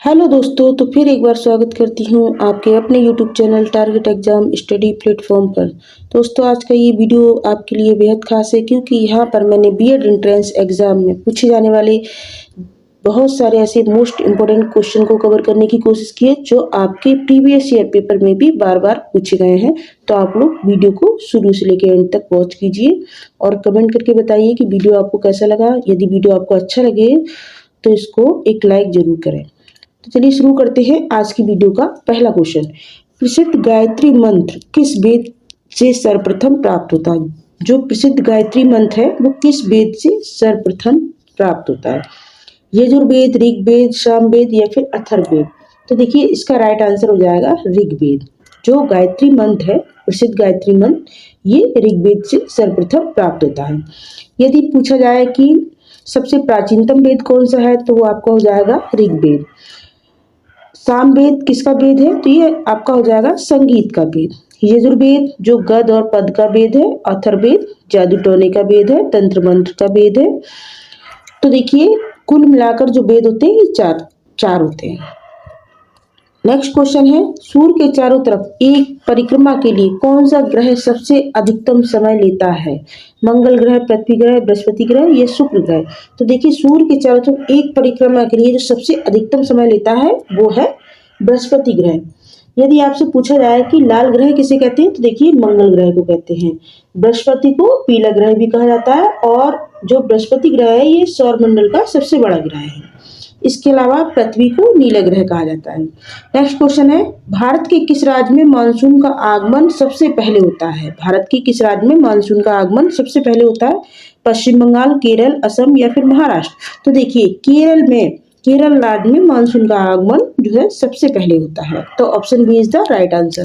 Hello दोस्तों, तो फिर एक बार स्वागत करती हूँ आपके अपने YouTube channel target exam study platform पर। दोस्तों, आज का ये वीडियो आपके लिए बेहद खास है क्योंकि यहाँ पर मैंने बीएड एंट्रेंस एग्जाम में पूछे जाने वाले बहुत सारे ऐसे मोस्ट इम्पोर्टेंट क्वेश्चन को कवर करने की कोशिश की है जो आपके प्रीवियस ईयर पेपर में भी बार बार पूछे गए हैं। तो आप लोग वीडियो को शुरू से लेकर एंड तक वॉच कीजिए और कमेंट करके बताइए कि वीडियो आपको कैसा लगा। यदि वीडियो आपको अच्छा लगे तो इसको एक लाइक जरूर करें। तो चलिए शुरू करते हैं आज की वीडियो का पहला क्वेश्चन। प्रसिद्ध गायत्री मंत्र किस वेद से सर्वप्रथम प्राप्त होता है? जो प्रसिद्ध गायत्री मंत्र है वो किस वेद से सर्वप्रथम प्राप्त होता है? यजुर्वेद, ऋग्वेद, सामवेद या फिर अथर्ववेद? तो देखिए इसका राइट आंसर हो जाएगा ऋग्वेद। जो गायत्री मंत्र है, प्रसिद्ध गायत्री मंत्र, ये ऋग्वेद से सर्वप्रथम प्राप्त होता है। यदि पूछा जाए कि सबसे प्राचीनतम वेद कौन सा है तो वो आपका हो जाएगा ऋग्वेद। सामवेद किसका वेद है? तो ये आपका हो जाएगा संगीत का वेद। यजुर्वेद जो गद और पद का वेद है। अथर्ववेद जादू टोने का वेद है, तंत्र मंत्र का वेद है। तो देखिए कुल मिलाकर जो वेद होते हैं ये चार होते हैं। नेक्स्ट क्वेश्चन है, सूर्य के चारों तरफ एक परिक्रमा के लिए कौन सा ग्रह सबसे अधिकतम समय लेता है? मंगल ग्रह, पृथ्वी ग्रह, बृहस्पति ग्रह या शुक्र ग्रह? तो देखिए सूर्य के चारों तरफ एक परिक्रमा के लिए जो सबसे अधिकतम समय लेता है वो है बृहस्पति ग्रह। यदि आपसे पूछा जाए कि लाल ग्रह किसे कहते हैं तो देखिए मंगल ग्रह को कहते हैं। बृहस्पति को पीला ग्रह भी कहा जाता है और जो बृहस्पति ग्रह है ये सौरमंडल का सबसे बड़ा ग्रह है। इसके अलावा पृथ्वी को नीला ग्रह कहा जाता है। नेक्स्ट क्वेश्चन है, भारत के किस राज्य में मानसून का आगमन सबसे पहले होता है? भारत के किस राज्य में मानसून का आगमन सबसे पहले होता है? पश्चिम बंगाल, केरल, असम या फिर महाराष्ट्र? तो देखिए केरल राज्य में मानसून का आगमन जो है सबसे पहले होता है। तो option B is the right answer.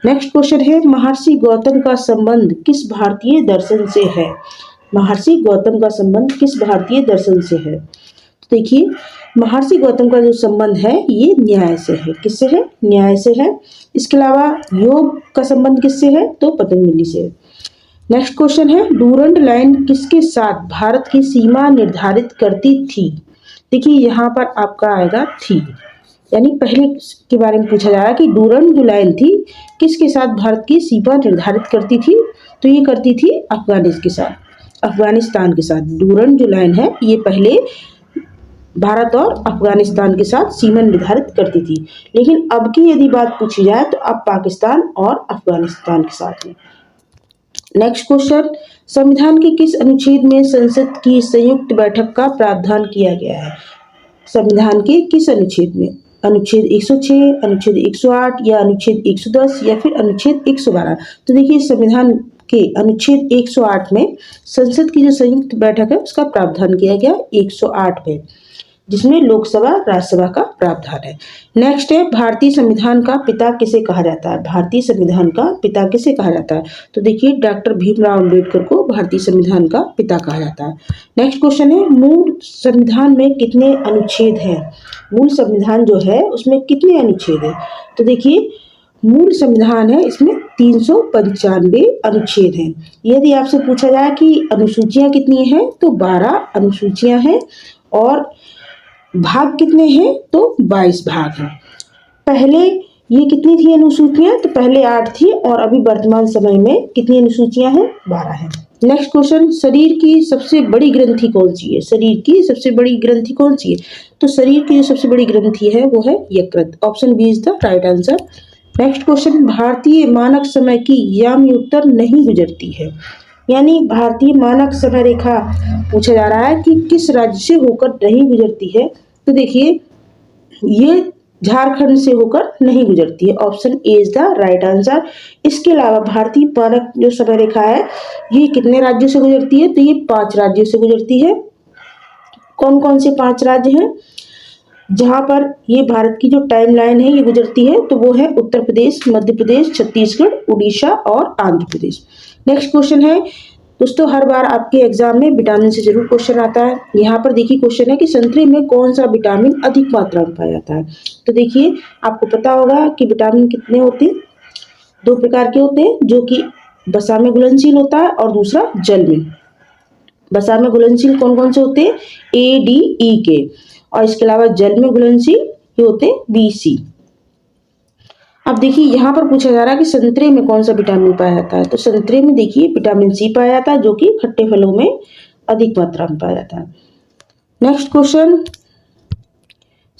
Next question है, महर्षि गौतम का संबंध किस भारतीय दर्शन से है? महर्षि गौतम का संबंध किस भारतीय दर्शन से है? तो देखिए महर्षि गौतम का जो संबंध है ये न्याय से है। किससे है? न्याय से है। इसके अलावा योग का संबंध किससे है? तो पतंजलि से। नेक्स्ट क्वेश्चन है, डूरंड लाइन किसके साथ भारत की सीमा निर्धारित करती थी? देखिए यहाँ पर आपका आएगा थी, यानी पहले के बारे में पूछा जा रहा है कि डूरंड जो लाइन थी किसके साथ भारत की सीमा निर्धारित करती थी? तो ये करती थी अफगानिस्तान के साथ। डूरंड जो लाइन है ये पहले भारत और अफगानिस्तान के साथ सीमा निर्धारित करती थी, लेकिन अब की यदि बात पूछी जाए तो अब पाकिस्तान और अफगानिस्तान के साथ है। नेक्स्ट क्वेश्चन, संविधान के किस अनुच्छेद में संसद की संयुक्त बैठक का प्रावधान किया गया है? संविधान के किस अनुच्छेद में? अनुच्छेद 106, अनुच्छेद 108 या अनुच्छेद 110 या फिर अनुच्छेद 112? तो देखिए संविधान के अनुच्छेद 108 में संसद की जो संयुक्त बैठक है उसका प्रावधान किया गया 108 में, जिसमें लोकसभा राज्यसभा का प्रावधान है। नेक्स्ट है, भारतीय संविधान का पिता किसे कहा जाता है? भारतीय संविधान का पिता किसे कहा जाता है? तो देखिए डॉक्टर भीमराव अंबेडकर को भारतीय संविधान का पिता कहा जाता है। नेक्स्ट क्वेश्चन है, मूल संविधान में कितने अनुच्छेद हैं? मूल संविधान जो है उसमें कितने अनुच्छेद है? तो देखिए मूल संविधान है इसमें 395 अनुच्छेद हैं। यदि आपसे पूछा जाए कि अनुसूचियां कितनी हैं तो 12 अनुसूचियां हैं और भाग कितने हैं तो 22 भाग हैं। पहले ये कितनी थी अनुसूचियां? तो पहले 8 थी और अभी वर्तमान समय में कितनी अनुसूचियां हैं? 12 हैं। नेक्स्ट क्वेश्चन, शरीर की सबसे बड़ी ग्रंथि कौन सी है? शरीर की सबसे बड़ी ग्रंथि कौन सी है? तो शरीर की जो सबसे बड़ी ग्रंथि है वो है यकृत। Option B is the right answer. Next question, भारतीय मानक समय की याम्योत्तर नहीं गुजरती है, यानी भारतीय मानक समय रेखा पूछा जा रहा है कि किस राज्य से होकर नहीं गुजरती है? तो देखिए ये झारखंड से होकर नहीं गुजरती है। Option A is the right answer. इसके अलावा भारतीय मानक जो समय रेखा है ये कितने राज्यों से गुजरती है? तो ये 5 राज्यों से गुजरती है। कौन कौन से 5 राज्य हैं जहां पर ये भारत की जो टाइम लाइन है ये गुजरती है? तो वो है उत्तर प्रदेश, मध्य प्रदेश, छत्तीसगढ़, उड़ीसा और आंध्र प्रदेश। नेक्स्ट क्वेश्चन है दोस्तों, हर बार आपके एग्जाम में विटामिन से जरूर क्वेश्चन आता है। यहाँ पर देखिए क्वेश्चन है कि संतरे में कौन सा विटामिन अधिक मात्रा में पाया जाता है? तो देखिए आपको पता होगा कि विटामिन कितने होते हैं? 2 प्रकार के होते हैं, जो कि वसा में घुलनशील होता है और दूसरा जल में। वसा में घुलनशील कौन कौन से होते हैं? A, D, E के। और इसके अलावा जल में घुलनशील ये होते हैं बी सी। अब देखिए यहाँ पर पूछा जा रहा है कि संतरे में कौन सा विटामिन पाया जाता है, तो संतरे में देखिए विटामिन सी पाया जाता है, जो कि खट्टे फलों में अधिक मात्रा में पाया जाता है। नेक्स्ट क्वेश्चन,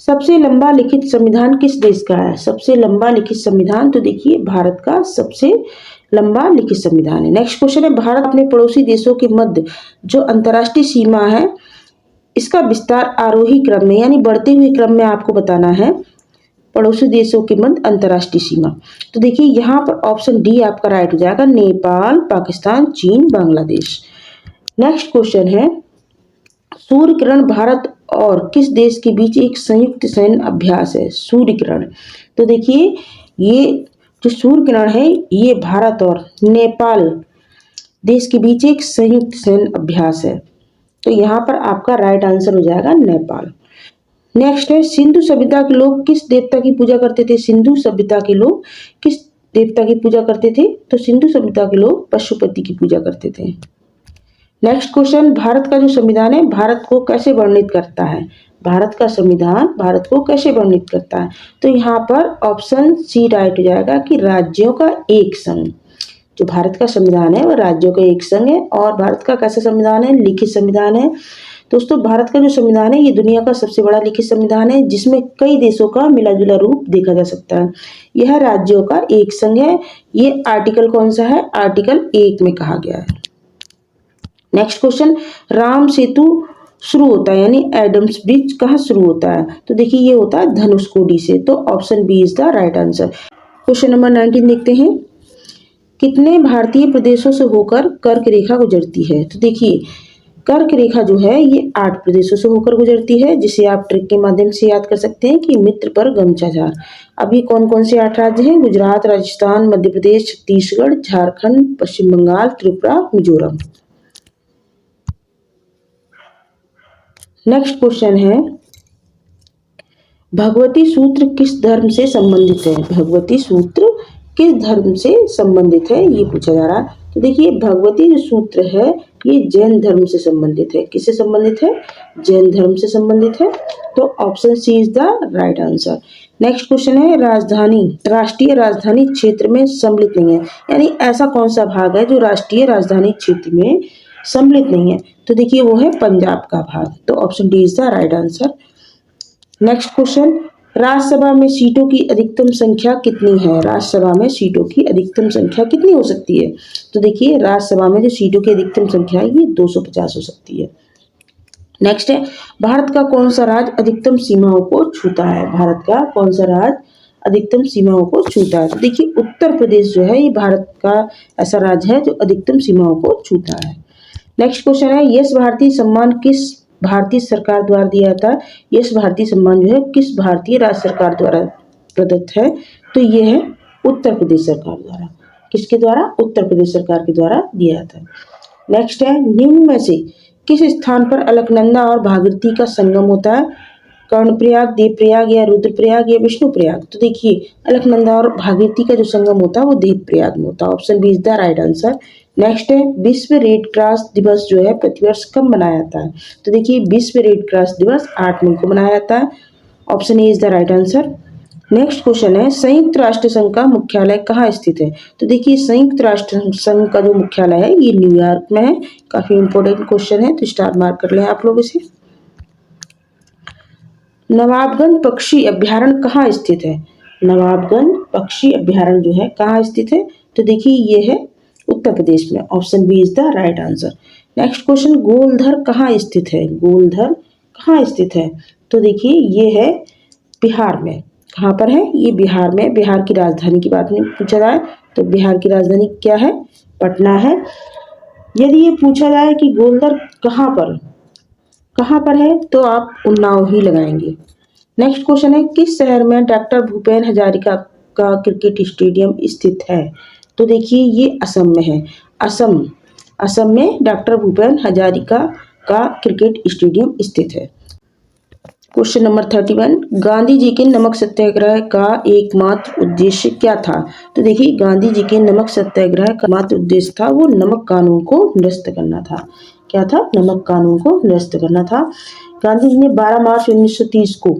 सबसे लंबा लिखित संविधान किस देश का है? सबसे लंबा लिखित संविधान, तो देखिए भारत का सबसे लंबा लिखित संविधान है। नेक्स्ट क्वेश्चन है, भारत अपने पड़ोसी देशों के मध्य जो अंतर्राष्ट्रीय सीमा है, इसका विस्तार आरोही क्रम में यानी बढ़ते हुए क्रम में आपको बताना है। पड़ोसी देशों के मध्य अंतर्राष्ट्रीय सीमा, तो देखिए यहाँ पर ऑप्शन डी आपका राइट हो जाएगा, नेपाल, पाकिस्तान, चीन, बांग्लादेश। नेक्स्ट क्वेश्चन है, सूर्य किरण भारत और किस देश के बीच एक संयुक्त सैन्य अभ्यास है? सूर्य किरण, तो देखिए ये जो सूर्य किरण है ये भारत और नेपाल देश के बीच एक संयुक्त सैन्य अभ्यास है, तो यहाँ पर आपका राइट आंसर हो जाएगा नेपाल। नेक्स्ट है, सिंधु सभ्यता के लोग किस देवता की पूजा करते थे? सिंधु सभ्यता के लोग किस देवता की पूजा करते थे? तो सिंधु सभ्यता के लोग पशुपति की पूजा करते थे। नेक्स्ट क्वेश्चन, भारत का जो संविधान है भारत को कैसे वर्णित करता है? भारत का संविधान भारत को कैसे वर्णित करता है? तो यहाँ पर ऑप्शन सी राइट हो जाएगा कि राज्यों का एक संघ। जो भारत का संविधान है वह राज्यों का एक संघ है। और भारत का कैसा संविधान है? लिखित संविधान है। दोस्तों, भारत का जो संविधान है ये दुनिया का सबसे बड़ा लिखित संविधान है, जिसमें कई देशों का मिला जुला रूप देखा जा सकता है। यह राज्यों का एक संघ है। ये आर्टिकल कौन सा है? आर्टिकल 1 में कहा गया है। नेक्स्ट क्वेश्चन, राम सेतु शुरू होता है यानी एडम्स ब्रिज कहाँ शुरू होता है? तो देखिए ये होता है धनुषकोडी से, तो option B is the right answer. Question number 19 देखते हैं, कितने भारतीय प्रदेशों से होकर कर्क रेखा गुजरती है? तो देखिए कर्क रेखा जो है ये 8 प्रदेशों से होकर गुजरती है, जिसे आप ट्रिक के माध्यम से याद कर सकते हैं कि मित्र पर गमछाझार। अब ये कौन कौन से 8 राज्य हैं? गुजरात, राजस्थान, मध्य प्रदेश, छत्तीसगढ़, झारखंड, पश्चिम बंगाल, त्रिपुरा, मिजोरम। नेक्स्ट क्वेश्चन है, भगवती सूत्र किस धर्म से संबंधित है? भगवती सूत्र किस धर्म से संबंधित है ये पूछा जा रहा है। तो देखिए भगवती जो सूत्र है ये जैन धर्म से संबंधित है। किससे संबंधित है? जैन धर्म से संबंधित है, तो option C is the right answer. Next question है, राष्ट्रीय राजधानी क्षेत्र में सम्मिलित नहीं है, यानी ऐसा कौन सा भाग है जो राष्ट्रीय राजधानी क्षेत्र में सम्मिलित नहीं है? तो देखिए वो है पंजाब का भाग, तो option D is the right answer. Next question, Rajya Sabha में सीटों की अधिकतम संख्या कितनी है? राज्यसभा में सीटों की अधिकतम संख्या कितनी हो सकती है? तो देखिए राज्यसभा में जो सीटों की अधिकतम संख्या है ये 250 हो सकती है। नेक्स्ट है, भारत का कौन सा राज्य अधिकतम सीमाओं को छूता है? भारत का कौन सा राज्य अधिकतम सीमाओं को छूता है? तो देखिए उत्तर प्रदेश जो है ये भारत का ऐसा राज्य है जो अधिकतम सीमाओं को छूता है। नेक्स्ट क्वेश्चन है, यश भारती सम्मान किस भारतीय सरकार द्वारा दिया जाता है? यश भारती सम्मान जो है किस भारतीय राज्य सरकार द्वारा प्रदत्त है? तो ये है उत्तर प्रदेश सरकार द्वारा। किसके द्वारा? उत्तर प्रदेश सरकार के द्वारा दिया जाता है। नेक्स्ट है, निम्न में से किस स्थान पर अलकनंदा और भागीरथी का संगम होता है? कर्णप्रयाग, देवप्रयाग या रुद्रप्रयाग या विष्णुप्रयाग? तो देखिए अलकनंदा और भागीरथी का जो संगम होता है वो देवप्रयाग में होता है, option B is the right answer. Next है, विश्व रेड क्रॉस दिवस जो है प्रतिवर्ष कब मनाया जाता है? तो देखिए विश्व रेड क्रॉस दिवस 8 मई को मनाया जाता है, option A is the right answer. Next question है, संयुक्त राष्ट्र संघ का मुख्यालय कहाँ स्थित है? तो देखिए संयुक्त राष्ट्र संघ का जो मुख्यालय है ये न्यूयॉर्क में है। काफी इंपॉर्टेंट क्वेश्चन है, तो स्टार मार्क कर लें आप लोग इसे। नवाबगंज पक्षी अभ्यारण्य कहाँ स्थित है? नवाबगंज पक्षी अभ्यारण्य जो है कहाँ स्थित है? तो देखिए ये है उत्तर प्रदेश में, option B is the right answer. Next question, Golghar कहाँ स्थित है? गोलधर कहाँ स्थित है? तो देखिए ये है बिहार में। कहाँ पर है? ये बिहार में। बिहार की राजधानी की बात में पूछा जाए तो बिहार की राजधानी क्या है? पटना है। यदि ये पूछा जाए कि गोलधर कहाँ पर है तो आप उन्नाव ही लगाएंगे। नेक्स्ट क्वेश्चन है, किस शहर में डॉक्टर भूपेन हजारिका का क्रिकेट स्टेडियम स्थित है? तो देखिए ये असम में है। असम में डॉक्टर भूपेन हजारिका का क्रिकेट स्टेडियम स्थित है। क्वेश्चन नंबर 31, गांधी जी के नमक सत्याग्रह का एकमात्र उद्देश्य क्या था? तो देखिए गांधी जी के नमक सत्याग्रह का मात्र उद्देश्य था वो नमक कानून को निरस्त करना था। क्या था, नमक कानून को निरस्त करना था। गांधी जी ने 12 मार्च 1930 को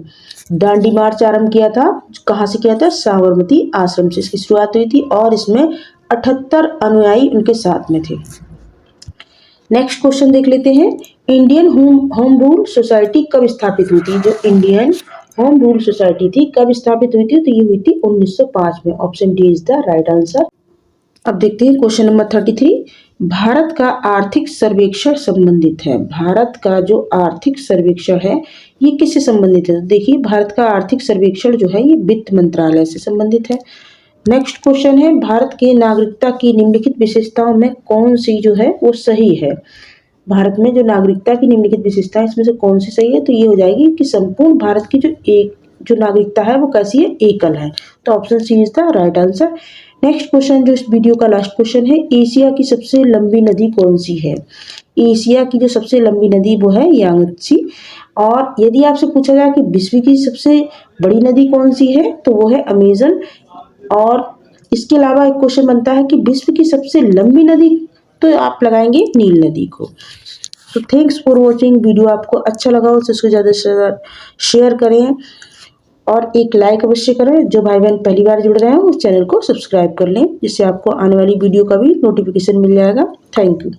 दांडी मार्च आरंभ किया था। कहाँ से किया था, साबरमती आश्रम से इसकी शुरुआत हुई थी और इसमें 78 अनुयायी उनके साथ में थे। नेक्स्ट क्वेश्चन देख लेते हैं, इंडियन होम रूल सोसाइटी कब स्थापित हुई थी। जो इंडियन होम रूल सोसाइटी थी कब स्थापित हुई थी, तो ये हुई थी 1905 में। Option D is the right answer. अब देखते हैं क्वेश्चन नंबर 33, भारत का आर्थिक सर्वेक्षण संबंधित है। भारत का जो आर्थिक सर्वेक्षण है ये किससे संबंधित है, तो देखिए भारत का आर्थिक सर्वेक्षण जो है ये वित्त मंत्रालय से संबंधित है। नेक्स्ट क्वेश्चन है, भारत के नागरिकता की निम्नलिखित विशेषताओं में कौन सी जो है वो सही है। भारत में जो नागरिकता की निम्नलिखित विशेषता है इसमें से कौन सी सही है, तो ये हो जाएगी कि संपूर्ण भारत की जो नागरिकता है वो कैसी है, एकल है। तो option C is the right answer. Next question जो इस वीडियो का लास्ट क्वेश्चन है, एशिया की सबसे लंबी नदी कौन सी है। एशिया की जो सबसे लंबी नदी वो है यांगत्सी। और यदि आपसे पूछा जाए कि विश्व की सबसे बड़ी नदी कौन सी है, तो वो है अमेजन। और इसके अलावा एक क्वेश्चन बनता है कि विश्व की सबसे लंबी नदी, तो आप लगाएंगे नील नदी को। तो थैंक्स फॉर वॉचिंग। वीडियो आपको अच्छा लगा हो तो इसको ज़्यादा से ज़्यादा शेयर करें और एक लाइक अवश्य करें। जो भाई बहन पहली बार जुड़ रहे हैं उस चैनल को सब्सक्राइब कर लें, जिससे आपको आने वाली वीडियो का भी नोटिफिकेशन मिल जाएगा। Thank you.